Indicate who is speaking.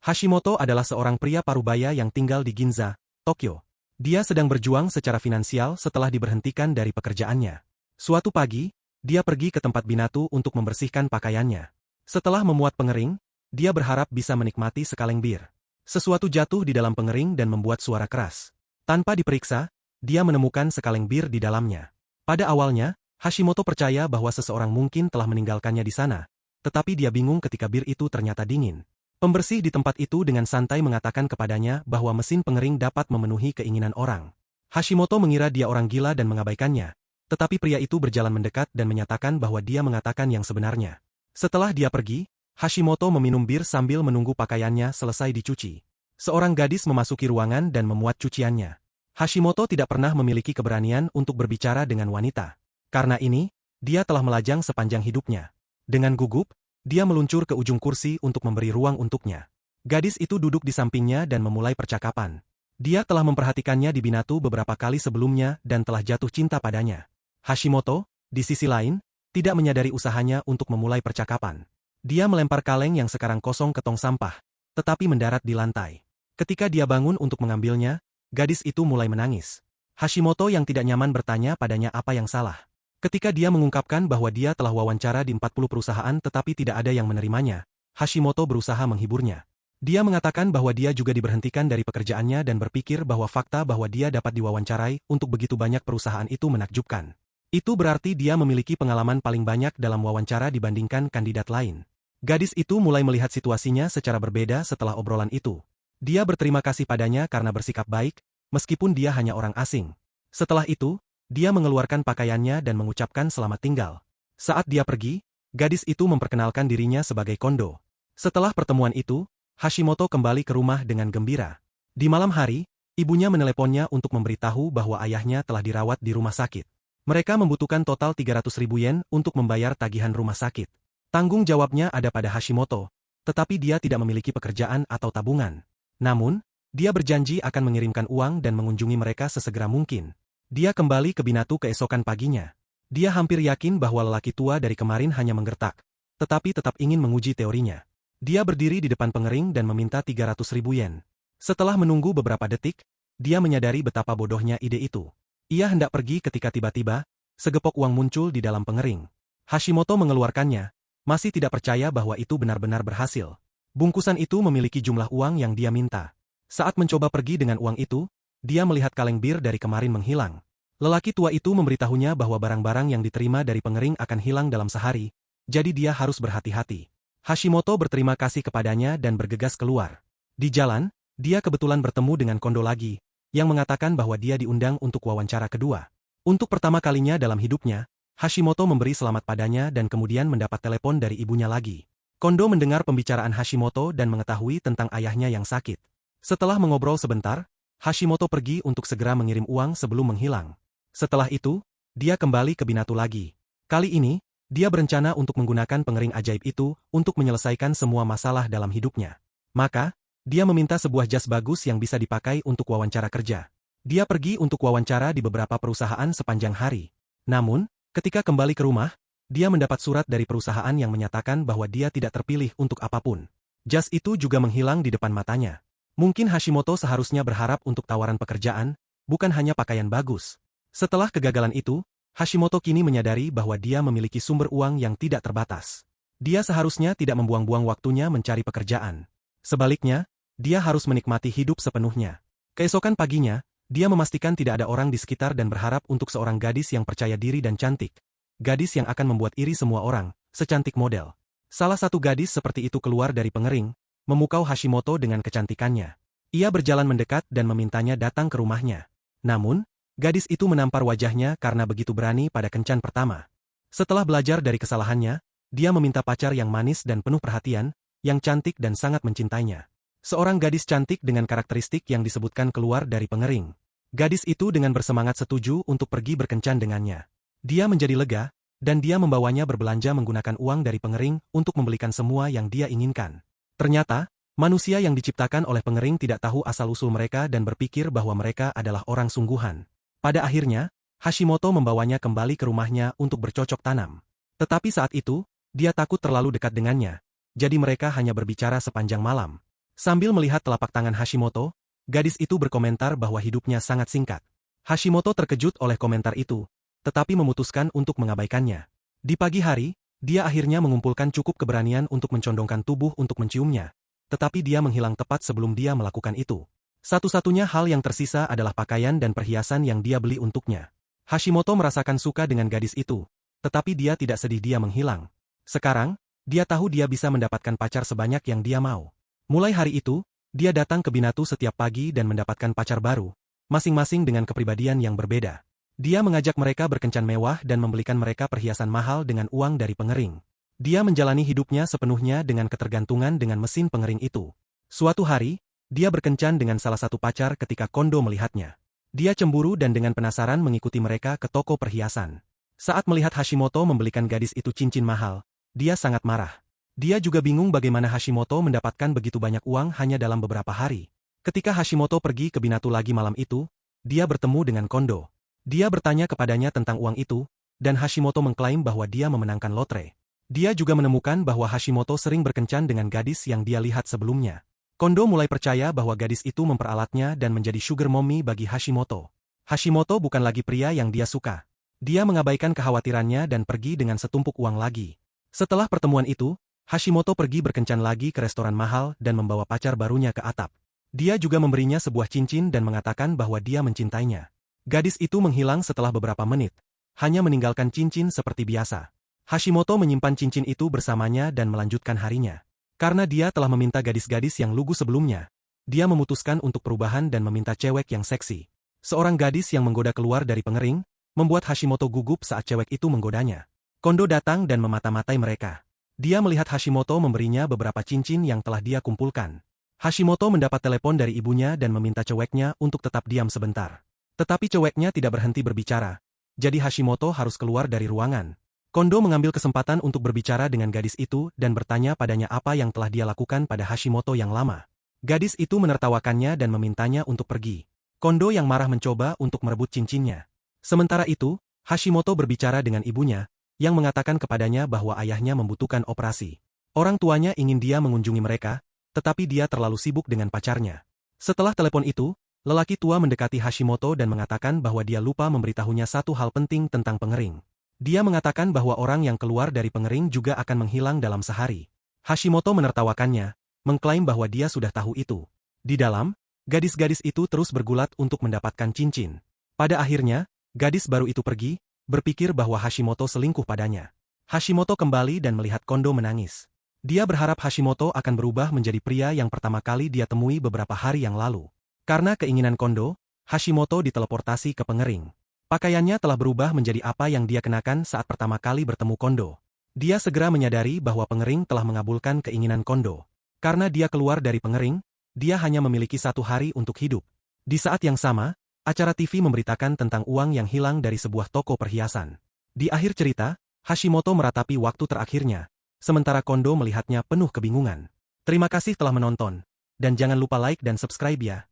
Speaker 1: Hashimoto adalah seorang pria parubaya yang tinggal di Ginza, Tokyo. Dia sedang berjuang secara finansial setelah diberhentikan dari pekerjaannya. Suatu pagi, dia pergi ke tempat Binatu untuk membersihkan pakaiannya. Setelah memuat pengering, dia berharap bisa menikmati sekaleng bir. Sesuatu jatuh di dalam pengering dan membuat suara keras. Tanpa diperiksa, dia menemukan sekaleng bir di dalamnya. Pada awalnya, Hashimoto percaya bahwa seseorang mungkin telah meninggalkannya di sana, tetapi dia bingung ketika bir itu ternyata dingin. Pembersih di tempat itu dengan santai mengatakan kepadanya bahwa mesin pengering dapat memenuhi keinginan orang. Hashimoto mengira dia orang gila dan mengabaikannya, tetapi pria itu berjalan mendekat dan menyatakan bahwa dia mengatakan yang sebenarnya. Setelah dia pergi, Hashimoto meminum bir sambil menunggu pakaiannya selesai dicuci. Seorang gadis memasuki ruangan dan memuat cuciannya. Hashimoto tidak pernah memiliki keberanian untuk berbicara dengan wanita. Karena ini, dia telah melajang sepanjang hidupnya. Dengan gugup, dia meluncur ke ujung kursi untuk memberi ruang untuknya. Gadis itu duduk di sampingnya dan memulai percakapan. Dia telah memperhatikannya di Binatu beberapa kali sebelumnya dan telah jatuh cinta padanya. Hashimoto, di sisi lain, tidak menyadari usahanya untuk memulai percakapan. Dia melempar kaleng yang sekarang kosong ke tong sampah, tetapi mendarat di lantai. Ketika dia bangun untuk mengambilnya, gadis itu mulai menangis. Hashimoto yang tidak nyaman bertanya padanya apa yang salah. Ketika dia mengungkapkan bahwa dia telah wawancara di 40 perusahaan tetapi tidak ada yang menerimanya, Hashimoto berusaha menghiburnya. Dia mengatakan bahwa dia juga diberhentikan dari pekerjaannya dan berpikir bahwa fakta bahwa dia dapat diwawancarai untuk begitu banyak perusahaan itu menakjubkan. Itu berarti dia memiliki pengalaman paling banyak dalam wawancara dibandingkan kandidat lain. Gadis itu mulai melihat situasinya secara berbeda setelah obrolan itu. Dia berterima kasih padanya karena bersikap baik, meskipun dia hanya orang asing. Setelah itu, dia mengeluarkan pakaiannya dan mengucapkan selamat tinggal. Saat dia pergi, gadis itu memperkenalkan dirinya sebagai Kondo. Setelah pertemuan itu, Hashimoto kembali ke rumah dengan gembira. Di malam hari, ibunya meneleponnya untuk memberitahu bahwa ayahnya telah dirawat di rumah sakit. Mereka membutuhkan total 300.000 yen untuk membayar tagihan rumah sakit. Tanggung jawabnya ada pada Hashimoto, tetapi dia tidak memiliki pekerjaan atau tabungan. Namun, dia berjanji akan mengirimkan uang dan mengunjungi mereka sesegera mungkin. Dia kembali ke Binatu keesokan paginya. Dia hampir yakin bahwa lelaki tua dari kemarin hanya menggertak, tetapi tetap ingin menguji teorinya. Dia berdiri di depan pengering dan meminta 300.000 yen. Setelah menunggu beberapa detik, dia menyadari betapa bodohnya ide itu. Ia hendak pergi ketika tiba-tiba, segepok uang muncul di dalam pengering. Hashimoto mengeluarkannya, masih tidak percaya bahwa itu benar-benar berhasil. Bungkusan itu memiliki jumlah uang yang dia minta. Saat mencoba pergi dengan uang itu, dia melihat kaleng bir dari kemarin menghilang. Lelaki tua itu memberitahunya bahwa barang-barang yang diterima dari pengering akan hilang dalam sehari, jadi dia harus berhati-hati. Hashimoto berterima kasih kepadanya dan bergegas keluar. Di jalan, dia kebetulan bertemu dengan Kondo lagi, yang mengatakan bahwa dia diundang untuk wawancara kedua. Untuk pertama kalinya dalam hidupnya, Hashimoto memberi selamat padanya dan kemudian mendapat telepon dari ibunya lagi. Kondo mendengar pembicaraan Hashimoto dan mengetahui tentang ayahnya yang sakit. Setelah mengobrol sebentar, Hashimoto pergi untuk segera mengirim uang sebelum menghilang. Setelah itu, dia kembali ke Binatu lagi. Kali ini, dia berencana untuk menggunakan pengering ajaib itu untuk menyelesaikan semua masalah dalam hidupnya. Maka, dia meminta sebuah jas bagus yang bisa dipakai untuk wawancara kerja. Dia pergi untuk wawancara di beberapa perusahaan sepanjang hari. Namun, ketika kembali ke rumah, dia mendapat surat dari perusahaan yang menyatakan bahwa dia tidak terpilih untuk apapun. Jas itu juga menghilang di depan matanya. Mungkin Hashimoto seharusnya berharap untuk tawaran pekerjaan, bukan hanya pakaian bagus. Setelah kegagalan itu, Hashimoto kini menyadari bahwa dia memiliki sumber uang yang tidak terbatas. Dia seharusnya tidak membuang-buang waktunya mencari pekerjaan. Sebaliknya, dia harus menikmati hidup sepenuhnya. Keesokan paginya, dia memastikan tidak ada orang di sekitar dan berharap untuk seorang gadis yang percaya diri dan cantik. Gadis yang akan membuat iri semua orang, secantik model. Salah satu gadis seperti itu keluar dari pengering, memukau Hashimoto dengan kecantikannya. Ia berjalan mendekat dan memintanya datang ke rumahnya. Namun, gadis itu menampar wajahnya karena begitu berani pada kencan pertama. Setelah belajar dari kesalahannya, dia meminta pacar yang manis dan penuh perhatian, yang cantik dan sangat mencintainya. Seorang gadis cantik dengan karakteristik yang disebutkan keluar dari pengering. Gadis itu dengan bersemangat setuju untuk pergi berkencan dengannya. Dia menjadi lega, dan dia membawanya berbelanja menggunakan uang dari pengering untuk membelikan semua yang dia inginkan. Ternyata, manusia yang diciptakan oleh pengering tidak tahu asal-usul mereka dan berpikir bahwa mereka adalah orang sungguhan. Pada akhirnya, Hashimoto membawanya kembali ke rumahnya untuk bercocok tanam. Tetapi saat itu, dia takut terlalu dekat dengannya, jadi mereka hanya berbicara sepanjang malam. Sambil melihat telapak tangan Hashimoto, gadis itu berkomentar bahwa hidupnya sangat singkat. Hashimoto terkejut oleh komentar itu, tetapi memutuskan untuk mengabaikannya. Di pagi hari, dia akhirnya mengumpulkan cukup keberanian untuk mencondongkan tubuh untuk menciumnya, tetapi dia menghilang tepat sebelum dia melakukan itu. Satu-satunya hal yang tersisa adalah pakaian dan perhiasan yang dia beli untuknya. Hashimoto merasakan suka dengan gadis itu, tetapi dia tidak sedih dia menghilang. Sekarang, dia tahu dia bisa mendapatkan pacar sebanyak yang dia mau. Mulai hari itu, dia datang ke Binatu setiap pagi dan mendapatkan pacar baru, masing-masing dengan kepribadian yang berbeda. Dia mengajak mereka berkencan mewah dan membelikan mereka perhiasan mahal dengan uang dari pengering. Dia menjalani hidupnya sepenuhnya dengan ketergantungan dengan mesin pengering itu. Suatu hari, dia berkencan dengan salah satu pacar ketika Kondo melihatnya. Dia cemburu dan dengan penasaran mengikuti mereka ke toko perhiasan. Saat melihat Hashimoto membelikan gadis itu cincin mahal, dia sangat marah. Dia juga bingung bagaimana Hashimoto mendapatkan begitu banyak uang hanya dalam beberapa hari. Ketika Hashimoto pergi ke Binatu lagi malam itu, dia bertemu dengan Kondo. Dia bertanya kepadanya tentang uang itu, dan Hashimoto mengklaim bahwa dia memenangkan lotre. Dia juga menemukan bahwa Hashimoto sering berkencan dengan gadis yang dia lihat sebelumnya. Kondo mulai percaya bahwa gadis itu memperalatnya dan menjadi sugar mommy bagi Hashimoto. Hashimoto bukan lagi pria yang dia suka. Dia mengabaikan kekhawatirannya dan pergi dengan setumpuk uang lagi. Setelah pertemuan itu, Hashimoto pergi berkencan lagi ke restoran mahal dan membawa pacar barunya ke atap. Dia juga memberinya sebuah cincin dan mengatakan bahwa dia mencintainya. Gadis itu menghilang setelah beberapa menit, hanya meninggalkan cincin seperti biasa. Hashimoto menyimpan cincin itu bersamanya dan melanjutkan harinya. Karena dia telah meminta gadis-gadis yang lugu sebelumnya, dia memutuskan untuk perubahan dan meminta cewek yang seksi. Seorang gadis yang menggoda keluar dari pengering, membuat Hashimoto gugup saat cewek itu menggodanya. Kondo datang dan memata-matai mereka. Dia melihat Hashimoto memberinya beberapa cincin yang telah dia kumpulkan. Hashimoto mendapat telepon dari ibunya dan meminta ceweknya untuk tetap diam sebentar. Tetapi ceweknya tidak berhenti berbicara, jadi Hashimoto harus keluar dari ruangan. Kondo mengambil kesempatan untuk berbicara dengan gadis itu dan bertanya padanya apa yang telah dia lakukan pada Hashimoto yang lama. Gadis itu menertawakannya dan memintanya untuk pergi. Kondo yang marah mencoba untuk merebut cincinnya. Sementara itu, Hashimoto berbicara dengan ibunya, yang mengatakan kepadanya bahwa ayahnya membutuhkan operasi. Orang tuanya ingin dia mengunjungi mereka, tetapi dia terlalu sibuk dengan pacarnya. Setelah telepon itu, lelaki tua mendekati Hashimoto dan mengatakan bahwa dia lupa memberitahunya satu hal penting tentang pengering. Dia mengatakan bahwa orang yang keluar dari pengering juga akan menghilang dalam sehari. Hashimoto menertawakannya, mengklaim bahwa dia sudah tahu itu. Di dalam, gadis-gadis itu terus bergulat untuk mendapatkan cincin. Pada akhirnya, gadis baru itu pergi, berpikir bahwa Hashimoto selingkuh padanya. Hashimoto kembali dan melihat Kondo menangis. Dia berharap Hashimoto akan berubah menjadi pria yang pertama kali dia temui beberapa hari yang lalu. Karena keinginan Kondo, Hashimoto diteleportasi ke pengering. Pakaiannya telah berubah menjadi apa yang dia kenakan saat pertama kali bertemu Kondo. Dia segera menyadari bahwa pengering telah mengabulkan keinginan Kondo. Karena dia keluar dari pengering, dia hanya memiliki 1 hari untuk hidup. Di saat yang sama, acara TV memberitakan tentang uang yang hilang dari sebuah toko perhiasan. Di akhir cerita, Hashimoto meratapi waktu terakhirnya, sementara Kondo melihatnya penuh kebingungan. Terima kasih telah menonton, dan jangan lupa like dan subscribe ya.